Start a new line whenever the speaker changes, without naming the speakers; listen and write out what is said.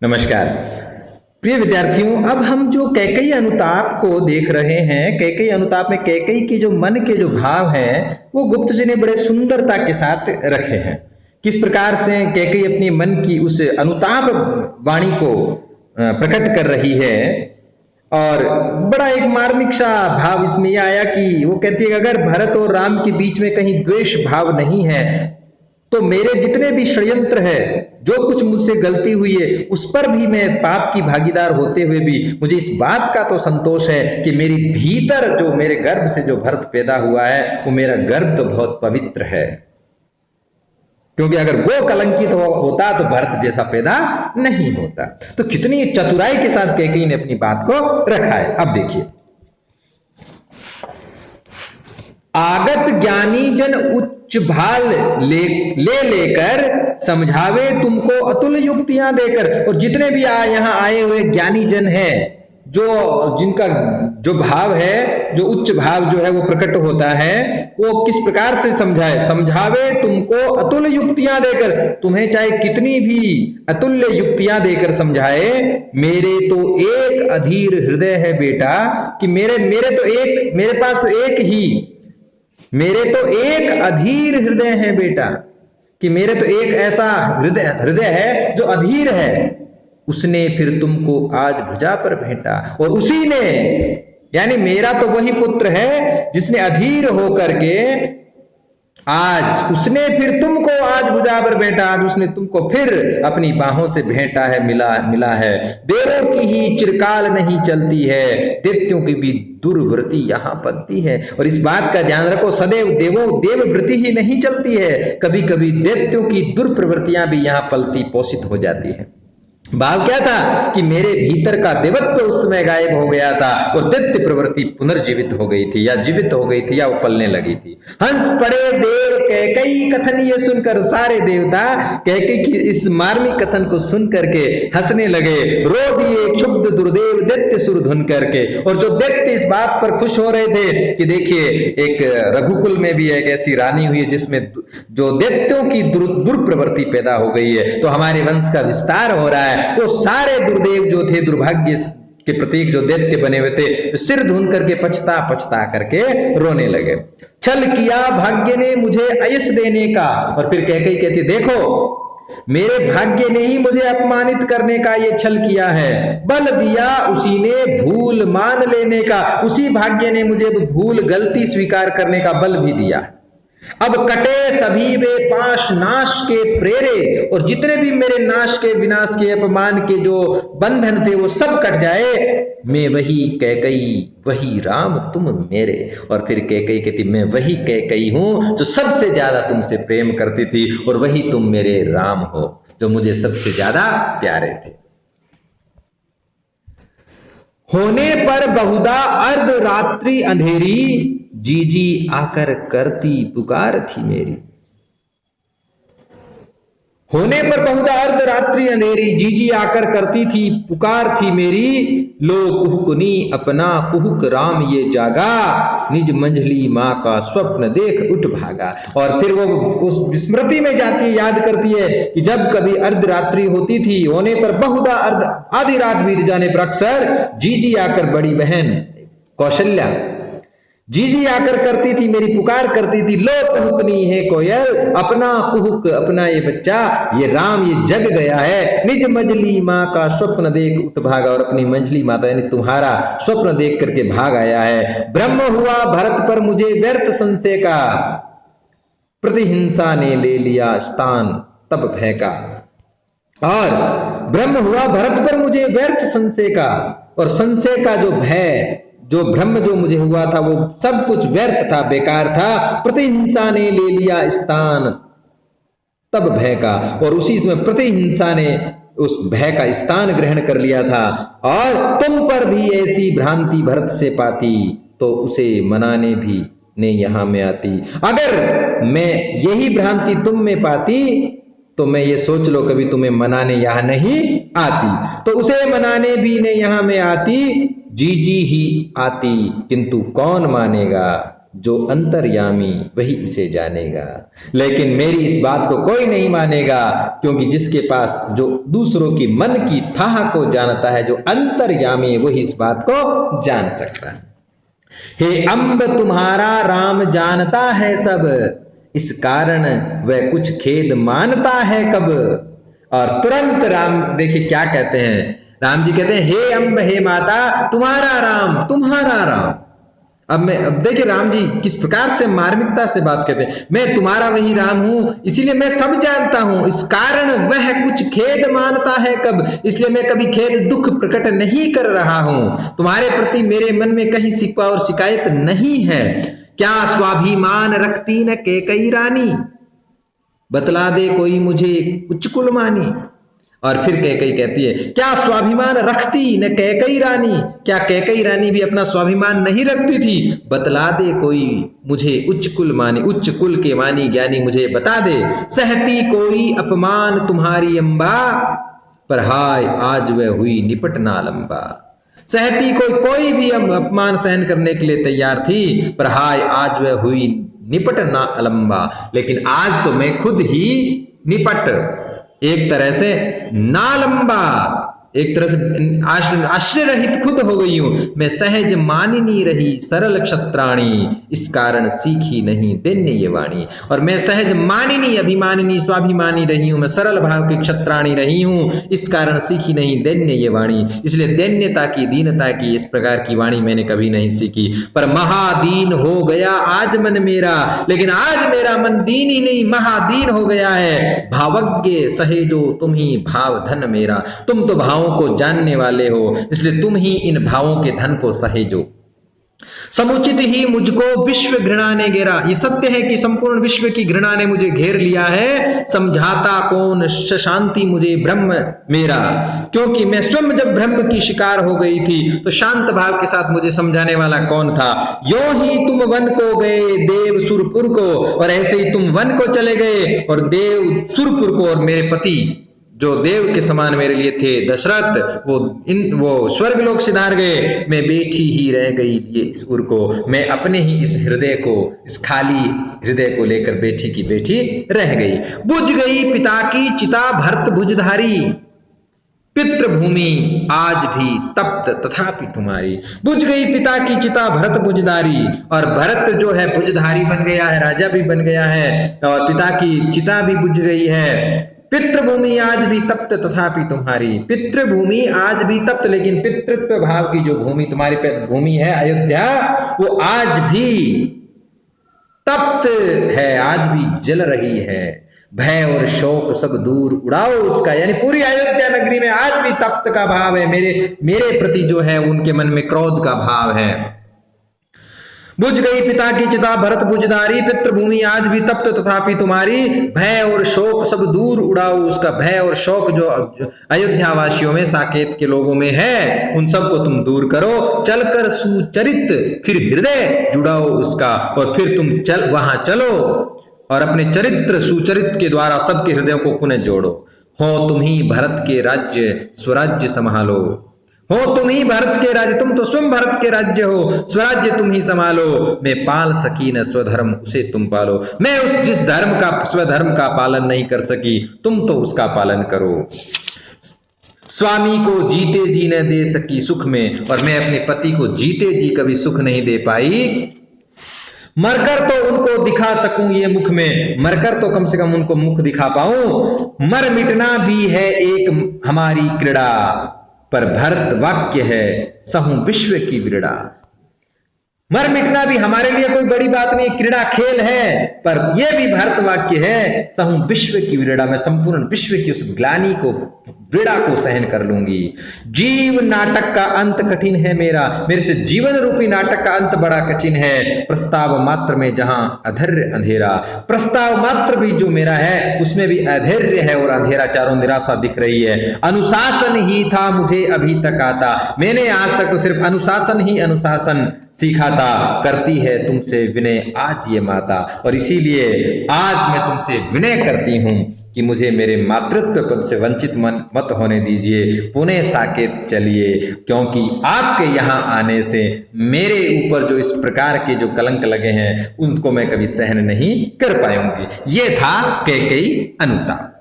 नमस्कार प्रिय विद्यार्थियों। अब हम जो कैकेयी अनुताप को देख रहे हैं, कैकेयी अनुताप में कैकेयी के जो मन के जो भाव हैं वो गुप्त जी ने बड़े सुंदरता के साथ रखे हैं। किस प्रकार से कैकेयी अपनी मन की उस अनुताप वाणी को प्रकट कर रही है। और बड़ा एक मार्मिक सा भाव इसमें यह आया कि वो कहती है कि अगर भरत और राम के बीच में कहीं द्वेष भाव नहीं है तो मेरे जितने भी षड्यंत्र है, जो कुछ मुझसे गलती हुई है उस पर भी मैं पाप की भागीदार होते हुए भी मुझे इस बात का तो संतोष है कि मेरी भीतर जो मेरे गर्भ से जो भरत पैदा हुआ है वो मेरा गर्भ तो बहुत पवित्र है। क्योंकि अगर वो कलंकित होता तो भरत जैसा पैदा नहीं होता। तो कितनी चतुराई के साथ कैकेयी ने अपनी बात को रखा है। अब देखिए, आगत ज्ञानी जन उच्च भाल लेकर समझावे तुमको अतुल युक्तियां देकर। और जितने भी यहाँ आए हुए ज्ञानी जन हैं, जो जिनका जो भाव है, जो उच्च भाव जो है वो प्रकट होता है, वो किस प्रकार से समझावे तुमको अतुल युक्तियां देकर। तुम्हें चाहे कितनी भी अतुल्य युक्तियां देकर समझाए, मेरे तो एक अधीर हृदय है बेटा, कि मेरे पास तो मेरे तो एक अधीर हृदय है बेटा, कि मेरे तो एक ऐसा हृदय है जो अधीर है। उसने फिर तुमको आज भुजा पर भेंटा। और उसी ने, यानी मेरा तो वही पुत्र है जिसने अधीर होकर के आज उसने फिर तुमको आज भुजा पर भेंटा। आज उसने तुमको फिर अपनी बाहों से भेंटा है, मिला है। देवों की ही चिरकाल नहीं चलती है, दैत्यों की भी दुर्वृत्ति यहाँ पलती है। और इस बात का ध्यान रखो, सदैव देववृत्ति ही नहीं चलती है, कभी कभी दैत्यों की दुर्प्रवृत्तियां भी यहाँ पलती पोषित हो जाती है। भाव क्या था कि मेरे भीतर का देवत्व उस समय गायब हो गया था और दैत्य प्रवृत्ति पुनर्जीवित हो गई थी, या जीवित हो गई थी, या वो पलने लगी थी। हंस पड़े देव कैकेयी कथन ये सुनकर, सारे देवता कैकेयी की इस मार्मिक कथन को सुन करके हंसने लगे। रो दिए क्षुब्ध दुर्देव दैत्य सुर धुन करके। और जो दैत्य इस बात पर खुश हो रहे थे कि देखिए, एक रघुकुल में भी एक ऐसी रानी हुई है जिसमें जो दैत्यों की दुर्प्रवृत्ति पैदा हो गई है, तो हमारे वंश का विस्तार हो रहा है। वो सारे दुर्देव जो थे, दुर्भाग्य के प्रतीक जो दैत्य बने हुए थे, सिर धुन करके पछता करके रोने लगे। छल किया भाग्य ने मुझे अयस देने का। और फिर कैकेयी कहती, देखो मेरे भाग्य ने ही मुझे अपमानित करने का ये छल किया है। बल दिया उसी ने भूल मान लेने का। उसी भाग्य ने मुझे भूल गलती स्वीकार करने का बल भी दिया। अब कटे सभी वे पाश नाश के प्रेरे। और जितने भी मेरे नाश के, विनाश के, अपमान के जो बंधन थे वो सब कट जाए। मैं वही कैकेयी, वही राम तुम मेरे। और फिर कैकेयी कहती, मैं वही कैकेयी हूं जो सबसे ज्यादा तुमसे प्रेम करती थी, और वही तुम मेरे राम हो जो मुझे सबसे ज्यादा प्यारे थे। होने पर बहुधा अर्ध रात्रि अंधेरी, जीजी आकर करती पुकार थी मेरी। होने पर बहुधा अर्ध रात्रि अंधेरी, जीजी आकर करती थी पुकार थी मेरी। लो कुहकुनी अपना कुहुक राम ये जागा, निज मंझली माँ का स्वप्न देख उठ भागा। और फिर वो उस स्मृति में जाती है, याद करती है कि जब कभी अर्ध रात्रि होती थी, होने पर बहुधा आधी रात बीत जाने पर अक्सर जीजी आकर, बड़ी बहन कौशल्या जीजी आकर करती थी, मेरी पुकार करती थी। लो कुहुकनी है कोयल अपना कुहुक, अपना ये बच्चा, ये राम ये जग गया है। निज मंझली माँ का स्वप्न देख उठ भागा। और अपनी मंझली माता यानी तुम्हारा स्वप्न देख करके भाग आया है। ब्रह्म हुआ भरत पर मुझे व्यर्थ संशय का, प्रतिहिंसा ने ले लिया स्थान तब भय का। और ब्रह्म हुआ भरत पर मुझे व्यर्थ संशय का, और संशय का जो भय, जो भ्रम जो मुझे हुआ था, वो सब कुछ व्यर्थ था, बेकार था। प्रतिहिंसा ने ले लिया स्थान तब भय का। और उसी समय प्रतिहिंसा ने उस भय का स्थान ग्रहण कर लिया था। और तुम पर भी ऐसी भ्रांति भरत से पाती, तो उसे मनाने भी ने यहां में आती। अगर मैं यही भ्रांति तुम में पाती तो मैं ये सोच लो कभी तुम्हें मनाने यहां नहीं आती, तो उसे मनाने भी ने यहां में आती, जीजी ही आती, किंतु कौन मानेगा। जो अंतर्यामी वही इसे जानेगा। लेकिन मेरी इस बात को कोई नहीं मानेगा, क्योंकि जिसके पास जो दूसरों की मन की थाह को जानता है, जो अंतर्यामी, वही इस बात को जान सकता है। हे अम्ब तुम्हारा राम जानता है सब, इस कारण वह कुछ खेद मानता है कब। और तुरंत राम देखिए क्या कहते हैं, राम जी कहते हैं हे अम्ब हे माता तुम्हारा राम, तुम्हारा राम। अब देखिए राम जी किस प्रकार से मार्मिकता से बात कहते हैं, मैं तुम्हारा वही राम हूं, इसीलिए मैं सब जानता हूं, इस कारण वह कुछ खेद मानता है कब, इसलिए मैं कभी खेद दुख प्रकट नहीं कर रहा हूं। तुम्हारे प्रति मेरे मन में कहीं शिकवा और शिकायत नहीं है। क्या स्वाभिमान रखती न कैकई रानी, बतला दे कोई मुझे उच्च कुल मानी। और फिर कैकई कहती है क्या स्वाभिमान रखती न कैकई रानी, क्या कैकई रानी भी अपना स्वाभिमान नहीं रखती थी, बतला दे कोई मुझे उच्च कुल मानी, उच्च कुल के मानी ज्ञानी मुझे बता दे। सहती कोई अपमान तुम्हारी अम्बा, पर हाय आज वह हुई निपट ना लंबा। सहती कोई भी अपमान सहन करने के लिए तैयार थी, पर हाय आज वह हुई निपट ना लंबा। लेकिन आज तो मैं खुद ही निपट, एक तरह से ना लंबा, एक तरह से आश्रय रहित खुद हो गई हूं मैं। सहज मानिनी रही सरल क्षत्राणी, इस कारण सीखी नहीं दैन्य ये वाणी। और मैं सहज मानिनी, अभिमानिनी, स्वाभिमानी रही हूं मैं, सरल भाव की क्षत्राणी रही हूं, इस कारण सीखी नहीं दैन्य ये वाणी। इसलिए दैन्यता की, दीनता की, इस प्रकार की वाणी मैंने कभी नहीं सीखी। पर महादीन हो गया आज मन मेरा, लेकिन आज मेरा मन दीन ही नहीं महादीन हो गया है। भावज्ञ सहेजो तुम ही भाव धन मेरा, तुम तो भाव को जानने वाले हो, इसलिए तुम ही इन भावों के धन को सहेजो। समुचित ही मुझको विश्व घृणा ने घेरा, ये सत्य है कि संपूर्ण विश्व की घृणा ने मुझे घेर लिया है। समझाता कौन शांति मुझे ब्रह्म मेरा, क्योंकि मैं स्वयं जब ब्रह्म की शिकार हो गई थी तो शांत भाव के साथ मुझे समझाने वाला कौन था। यो ही तुम वन को गए देव सुरपुर को, और ऐसे ही तुम वन को चले गए और देव सुरपुर को, और मेरे पति जो देव के समान मेरे लिए थे दशरथ, वो स्वर्गलोक सिधार गए। मैं बैठी ही रह गई ये इस उर को, मैं अपने ही इस हृदय को, इस खाली हृदय को लेकर बैठी की बैठी रह गई। बुझ गई पिता की चिता भरत भुजधारी, पितृभूमि आज भी तप्त तथापि तुम्हारी। बुझ गई पिता की चिता भरत भुजधारी, और भरत जो है भुजधारी बन गया है, राजा भी बन गया है, और पिता की चिता भी बुझ गई है। पितृभूमि आज भी तप्त तथापि तुम्हारी, पितृभूमि आज भी तप्त, लेकिन पितृत्व भाव की जो भूमि तुम्हारी भूमि है अयोध्या, वो आज भी तप्त है, आज भी जल रही है। भय और शोक सब दूर उड़ाओ उसका, यानी पूरी अयोध्या नगरी में आज भी तप्त का भाव है, मेरे प्रति जो है उनके मन में क्रोध का भाव है। बुझ गई पिता की चिता भरत भुजधारी, पितृभूमि आज भी तप्त तथापि तुम्हारी। भय और शोक सब दूर उड़ाओ उसका, भय और शोक जो अयोध्या वासियों में, साकेत के लोगों में है, उन सबको तुम दूर करो। चलकर सुचरित फिर हृदय जुड़ाओ उसका, और फिर तुम वहां चलो और अपने चरित्र सुचरित के द्वारा सबके हृदयों को पुनः जोड़ो। हो तुम ही भरत के राज्य स्वराज्य संभालो, हो तुम ही भरत के राज्य, तुम तो स्वयं भरत के राज्य हो, स्वराज्य तुम ही संभालो। मैं पाल सकी न स्वधर्म उसे तुम पालो, मैं उस जिस धर्म का स्वधर्म का पालन नहीं कर सकी, तुम तो उसका पालन करो। स्वामी को जीते जी न दे सकी सुख में, और मैं अपने पति को जीते जी कभी सुख नहीं दे पाई। मरकर तो उनको दिखा सकूं ये मुख में, मरकर तो कम से कम उनको मुख दिखा पाऊं। मर मिटना भी है एक हमारी क्रीड़ा, पर भरत वाक्य है सहु विश्व की विड़ा। मर मिटना भी हमारे लिए कोई बड़ी बात नहीं, क्रीड़ा खेल है, पर यह भी भरत वाक्य है सहु विश्व की विड़ा, मैं संपूर्ण विश्व की उस ग्लानि को, विड़ा को सहन कर लूंगी। जीव नाटक का अंत कठिन है मेरा, मेरे से जीवन रूपी नाटक का अंत बड़ा कठिन है। प्रस्ताव मात्र में जहां अधैर्य अंधेरा, प्रस्ताव मात्र भी जो मेरा है उसमें भी अधैर्य है और अंधेरा, चारों निराशा दिख रही है। अनुशासन ही था मुझे अभी तक आता, मैंने आज तक तो सिर्फ अनुशासन ही अनुशासन सीखा था। करती है तुमसे विनय आज ये माता, और इसीलिए आज मैं तुमसे विनय करती हूं कि मुझे मेरे मातृत्व पद से वंचित मत होने दीजिए, पुणे साकेत चलिए, क्योंकि आपके यहाँ आने से मेरे ऊपर जो इस प्रकार के जो कलंक लगे हैं उनको मैं कभी सहन नहीं कर पाऊंगी। ये था कैकेयी अनुताप।